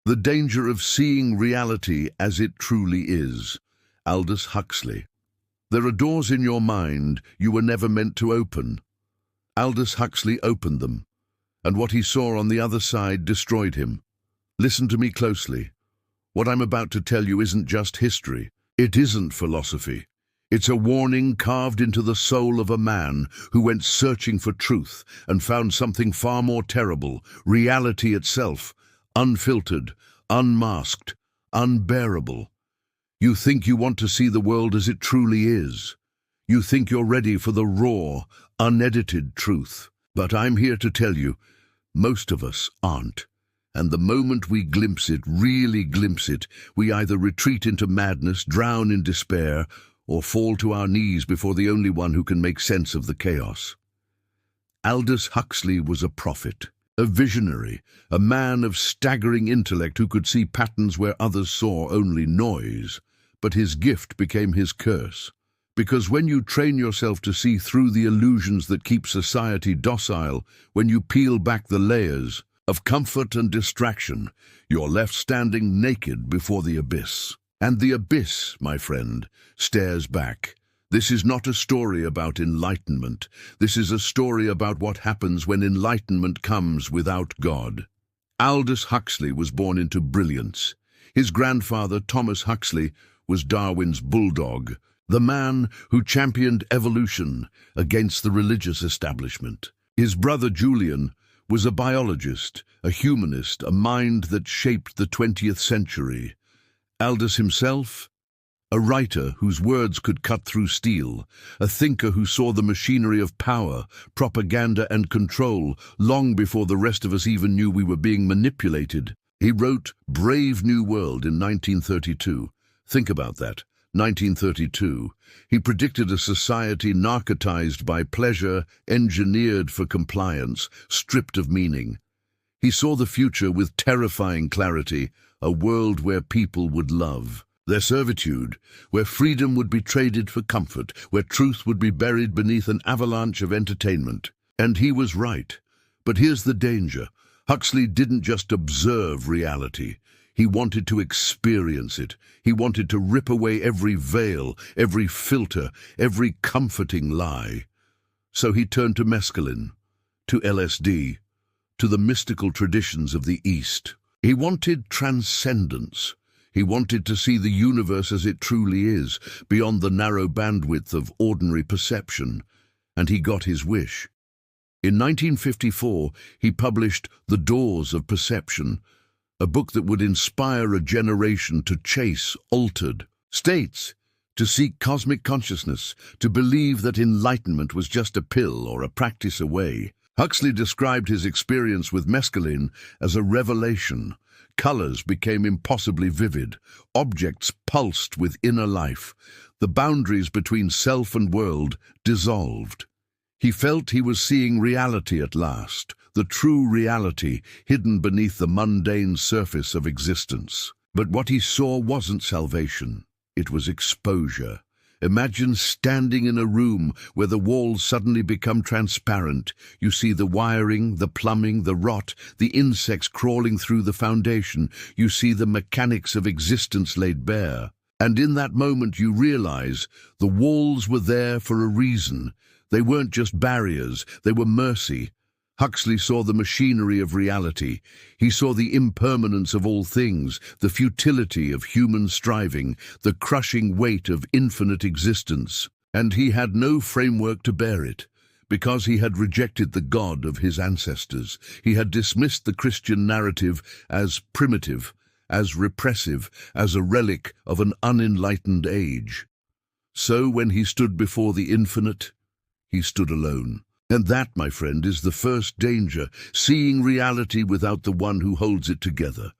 The danger of seeing reality as it truly is. Aldous Huxley. There are doors in your mind you were never meant to open. Aldous Huxley opened them, and what he saw on the other side destroyed him. Listen to me closely. What I'm about to tell you isn't just history. It isn't philosophy. It's a warning carved into the soul of a man who went searching for truth and found something far more terrible, reality itself, unfiltered, unmasked, unbearable. You think you want to see the world as it truly is. You think you're ready for the raw, unedited truth. But I'm here to tell you, most of us aren't. And the moment we glimpse it, really glimpse it, we either retreat into madness, drown in despair, or fall to our knees before the only one who can make sense of the chaos. Aldous Huxley was a prophet, a visionary, a man of staggering intellect who could see patterns where others saw only noise. But his gift became his curse. Because when you train yourself to see through the illusions that keep society docile, when you peel back the layers of comfort and distraction, you're left standing naked before the abyss. And the abyss, my friend, stares back. This is not a story about enlightenment. This is a story about what happens when enlightenment comes without God. Aldous Huxley was born into brilliance. His grandfather, Thomas Huxley, was Darwin's bulldog, the man who championed evolution against the religious establishment. His brother Julian was a biologist, a humanist, a mind that shaped the 20th century. Aldous himself, a writer whose words could cut through steel, a thinker who saw the machinery of power, propaganda and control long before the rest of us even knew we were being manipulated. He wrote Brave New World in 1932. Think about that. 1932. He predicted a society narcotized by pleasure, engineered for compliance, stripped of meaning. He saw the future with terrifying clarity, a world where people would love their servitude, where freedom would be traded for comfort, where truth would be buried beneath an avalanche of entertainment. And he was right. But here's the danger. Huxley didn't just observe reality. He wanted to experience it. He wanted to rip away every veil, every filter, every comforting lie. So he turned to mescaline, to LSD, to the mystical traditions of the East. He wanted transcendence. He wanted to see the universe as it truly is, beyond the narrow bandwidth of ordinary perception. And he got his wish. In 1954, he published The Doors of Perception, a book that would inspire a generation to chase altered states, to seek cosmic consciousness, to believe that enlightenment was just a pill or a practice away. Huxley described his experience with mescaline as a revelation. Colors became impossibly vivid. Objects pulsed with inner life. The boundaries between self and world dissolved. He felt he was seeing reality at last, the true reality hidden beneath the mundane surface of existence. But what he saw wasn't salvation. It was exposure. Imagine standing in a room where the walls suddenly become transparent. You see the wiring, the plumbing, the rot, the insects crawling through the foundation. You see the mechanics of existence laid bare. And in that moment you realize the walls were there for a reason. They weren't just barriers, they were mercy. Huxley saw the machinery of reality. He saw the impermanence of all things, the futility of human striving, the crushing weight of infinite existence. And he had no framework to bear it. Because he had rejected the God of his ancestors. He had dismissed the Christian narrative as primitive, as repressive, as a relic of an unenlightened age. So when he stood before the infinite, he stood alone. And that, my friend, is the first danger, seeing reality without the one who holds it together.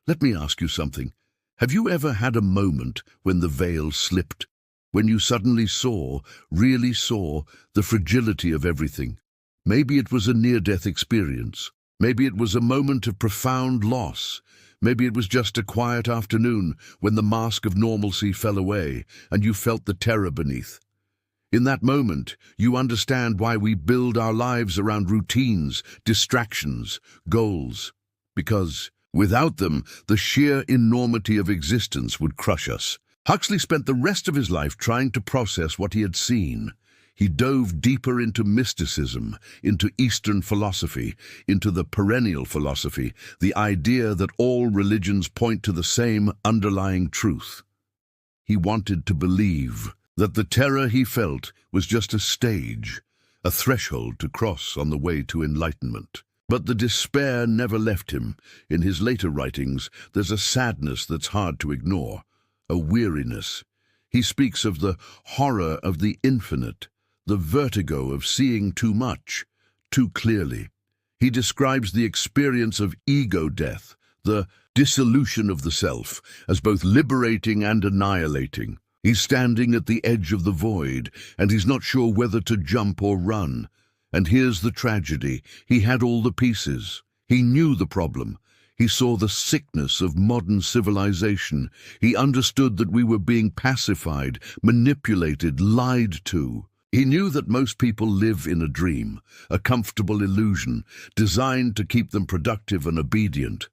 Let me ask you something. Have you ever had a moment when the veil slipped? When you suddenly saw, really saw, the fragility of everything? Maybe it was a near-death experience. Maybe it was a moment of profound loss. Maybe it was just a quiet afternoon when the mask of normalcy fell away and you felt the terror beneath. In that moment, you understand why we build our lives around routines, distractions, goals. Because Without them, the sheer enormity of existence would crush us. Huxley spent the rest of his life trying to process what he had seen. He dove deeper into mysticism, into Eastern philosophy, into the perennial philosophy, the idea that all religions point to the same underlying truth. He wanted to believe that the terror he felt was just a stage, a threshold to cross on the way to enlightenment. But the despair never left him. In his later writings, there's a sadness that's hard to ignore, a weariness. He speaks of the horror of the infinite, the vertigo of seeing too much, too clearly. He describes the experience of ego death, the dissolution of the self, as both liberating and annihilating. He's standing at the edge of the void, and he's not sure whether to jump or run. And here's the tragedy. He had all the pieces. He knew the problem. He saw the sickness of modern civilization. He understood that we were being pacified, manipulated, lied to. He knew that most people live in a dream, a comfortable illusion, designed to keep them productive and obedient.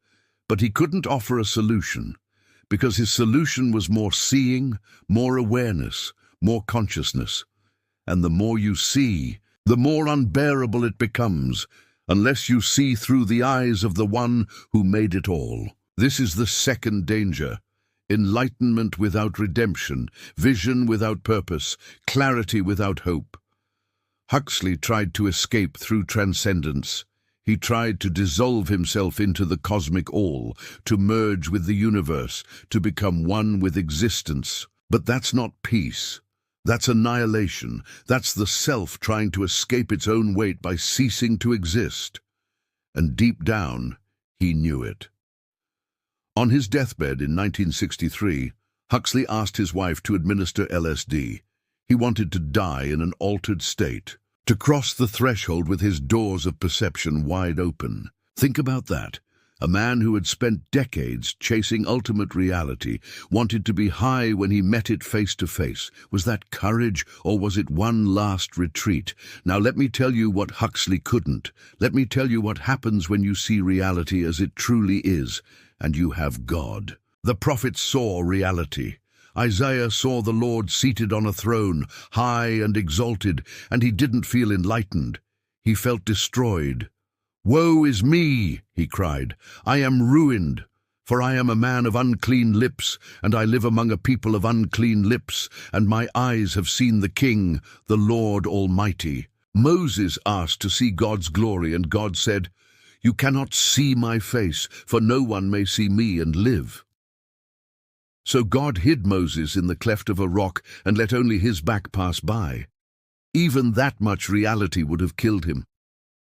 But he couldn't offer a solution, because his solution was more seeing, more awareness, more consciousness. And the more you see, the more unbearable it becomes, unless you see through the eyes of the one who made it all. This is the second danger. Enlightenment without redemption, vision without purpose, clarity without hope. Huxley tried to escape through transcendence. He tried to dissolve himself into the cosmic all, to merge with the universe, to become one with existence. But that's not peace. That's annihilation. That's the self trying to escape its own weight by ceasing to exist. And deep down, he knew it. On his deathbed in 1963, Huxley asked his wife to administer LSD. He wanted to die in an altered state, to cross the threshold with his doors of perception wide open. Think about that. A man who had spent decades chasing ultimate reality wanted to be high when he met it face to face. Was that courage, or was it one last retreat? Now let me tell you what Huxley couldn't. Let me tell you what happens when you see reality as it truly is, and you have God. The prophets saw reality. Isaiah saw the Lord seated on a throne, high and exalted, and he didn't feel enlightened. He felt destroyed. "Woe is me," he cried. "I am ruined, for I am a man of unclean lips, and I live among a people of unclean lips, and my eyes have seen the King, the Lord Almighty." Moses asked to see God's glory, and God said, "You cannot see my face, for no one may see me and live." So God hid Moses in the cleft of a rock and let only his back pass by. Even that much reality would have killed him.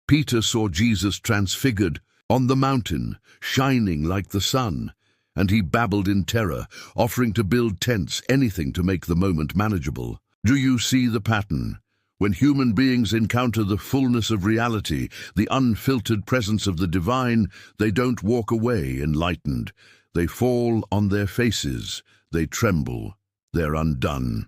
Peter saw Jesus transfigured on the mountain, shining like the sun, and he babbled in terror, offering to build tents, anything to make the moment manageable. Do you see the pattern? When human beings encounter the fullness of reality, the unfiltered presence of the divine, they don't walk away enlightened. They fall on their faces, they tremble, they're undone.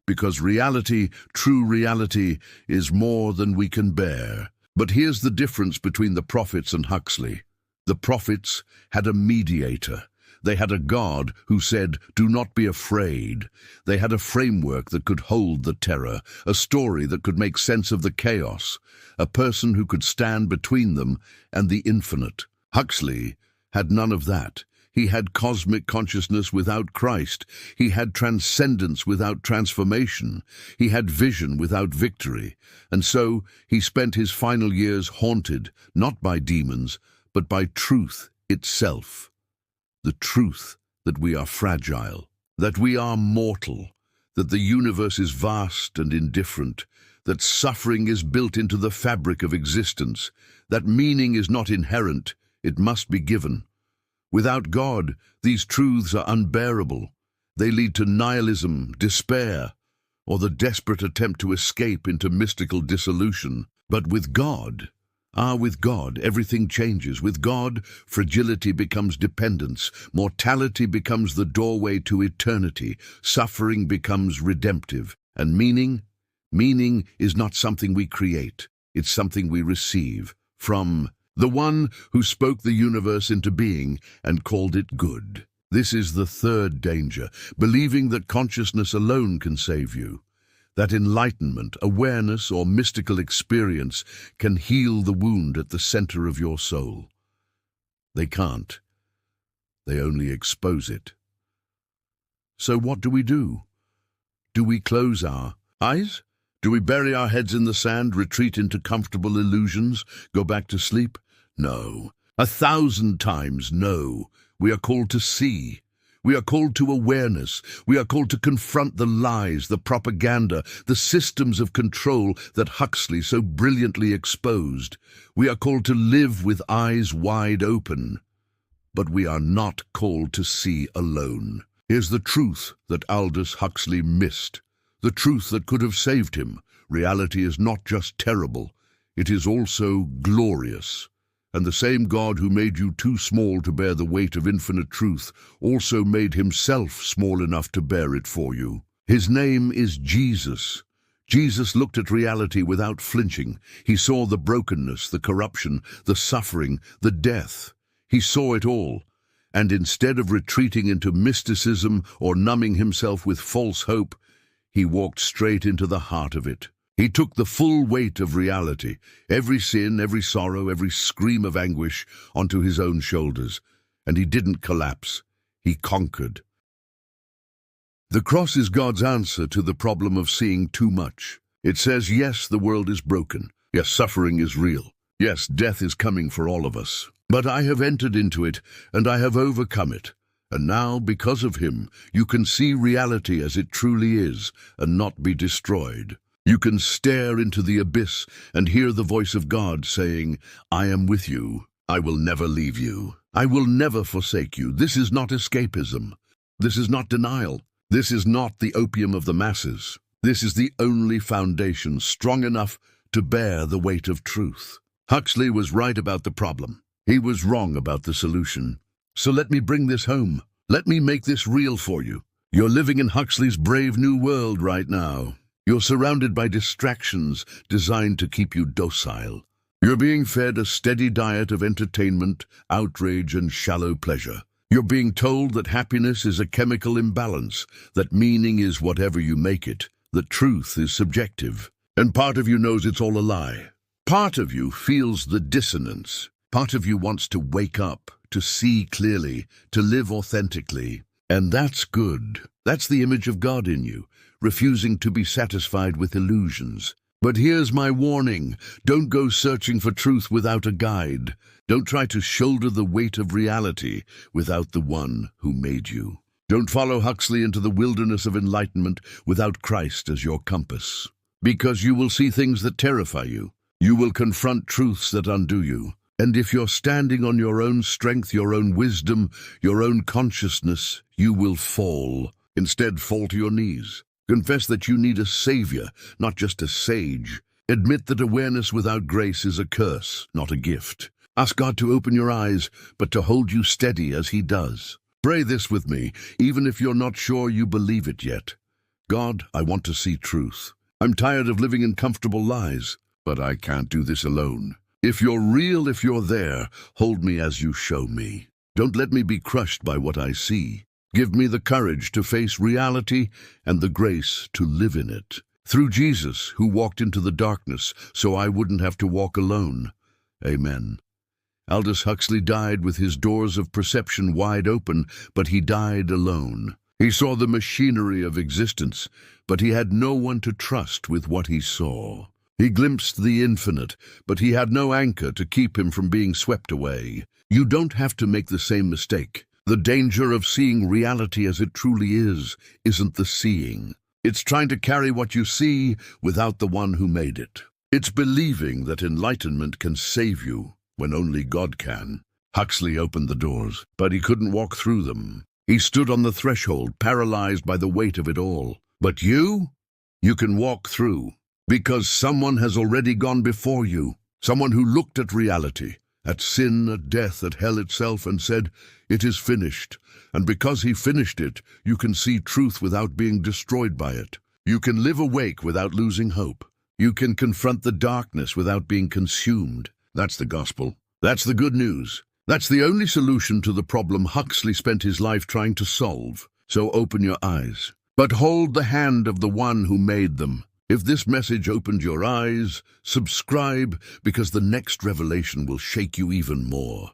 Because reality, true reality, is more than we can bear. But here's the difference between the prophets and Huxley. The prophets had a mediator. They had a God who said, "Do not be afraid." They had a framework that could hold the terror, a story that could make sense of the chaos, a person who could stand between them and the infinite. Huxley had none of that. He had cosmic consciousness without Christ. He had transcendence without transformation. He had vision without victory. And so he spent his final years haunted, not by demons, but by truth itself. The truth that we are fragile, that we are mortal, that the universe is vast and indifferent, that suffering is built into the fabric of existence, that meaning is not inherent, it must be given. Without God, these truths are unbearable. They lead to nihilism, despair, or the desperate attempt to escape into mystical dissolution. But with God, everything changes. With God, fragility becomes dependence. Mortality becomes the doorway to eternity. Suffering becomes redemptive. And meaning is not something we create. It's something we receive from the one who spoke the universe into being and called it good. This is the third danger, believing that consciousness alone can save you, that enlightenment, awareness, or mystical experience can heal the wound at the center of your soul. They can't. They only expose it. So what do we do? Do we close our eyes? Do we bury our heads in the sand, retreat into comfortable illusions, go back to sleep? No. 1,000 times no. We are called to see. We are called to awareness. We are called to confront the lies, the propaganda, the systems of control that Huxley so brilliantly exposed. We are called to live with eyes wide open. But we are not called to see alone. Here's the truth that Aldous Huxley missed. The truth that could have saved him. Reality is not just terrible, it is also glorious. And the same God who made you too small to bear the weight of infinite truth also made himself small enough to bear it for you. His name is Jesus. Jesus looked at reality without flinching. He saw the brokenness, the corruption, the suffering, the death. He saw it all. And instead of retreating into mysticism or numbing himself with false hope, he walked straight into the heart of it. He took the full weight of reality, every sin, every sorrow, every scream of anguish, onto his own shoulders. And he didn't collapse. He conquered. The cross is God's answer to the problem of seeing too much. It says, yes, the world is broken. Yes, suffering is real. Yes, death is coming for all of us. But I have entered into it, and I have overcome it. And now, because of him, you can see reality as it truly is, and not be destroyed. You can stare into the abyss and hear the voice of God saying, I am with you. I will never leave you. I will never forsake you. This is not escapism. This is not denial. This is not the opium of the masses. This is the only foundation strong enough to bear the weight of truth. Huxley was right about the problem. He was wrong about the solution. So let me bring this home. Let me make this real for you. You're living in Huxley's brave new world right now. You're surrounded by distractions designed to keep you docile. You're being fed a steady diet of entertainment, outrage, and shallow pleasure. You're being told that happiness is a chemical imbalance, that meaning is whatever you make it, that truth is subjective. And part of you knows it's all a lie. Part of you feels the dissonance. Part of you wants to wake up, to see clearly, to live authentically. And that's good. That's the image of God in you, refusing to be satisfied with illusions. But here's my warning. Don't go searching for truth without a guide. Don't try to shoulder the weight of reality without the one who made you. Don't follow Huxley into the wilderness of enlightenment without Christ as your compass. Because you will see things that terrify you. You will confront truths that undo you. And if you're standing on your own strength, your own wisdom, your own consciousness, you will fall. Instead, fall to your knees. Confess that you need a savior, not just a sage. Admit that awareness without grace is a curse, not a gift. Ask God to open your eyes, but to hold you steady as he does. Pray this with me, even if you're not sure you believe it yet. God, I want to see truth. I'm tired of living in comfortable lies, but I can't do this alone. If you're real, if you're there, hold me as you show me. Don't let me be crushed by what I see. Give me the courage to face reality and the grace to live in it. Through Jesus, who walked into the darkness so I wouldn't have to walk alone. Amen. Aldous Huxley died with his doors of perception wide open, but he died alone. He saw the machinery of existence, but he had no one to trust with what he saw. He glimpsed the infinite, but he had no anchor to keep him from being swept away. You don't have to make the same mistake. The danger of seeing reality as it truly is isn't the seeing. It's trying to carry what you see without the one who made it. It's believing that enlightenment can save you when only God can. Huxley opened the doors, but he couldn't walk through them. He stood on the threshold, paralyzed by the weight of it all. But you can walk through. Because someone has already gone before you, someone who looked at reality, at sin, at death, at hell itself, and said, it is finished. And because he finished it, you can see truth without being destroyed by it. You can live awake without losing hope. You can confront the darkness without being consumed. That's the gospel. That's the good news. That's the only solution to the problem Huxley spent his life trying to solve. So open your eyes. But hold the hand of the one who made them. If this message opened your eyes, subscribe, because the next revelation will shake you even more.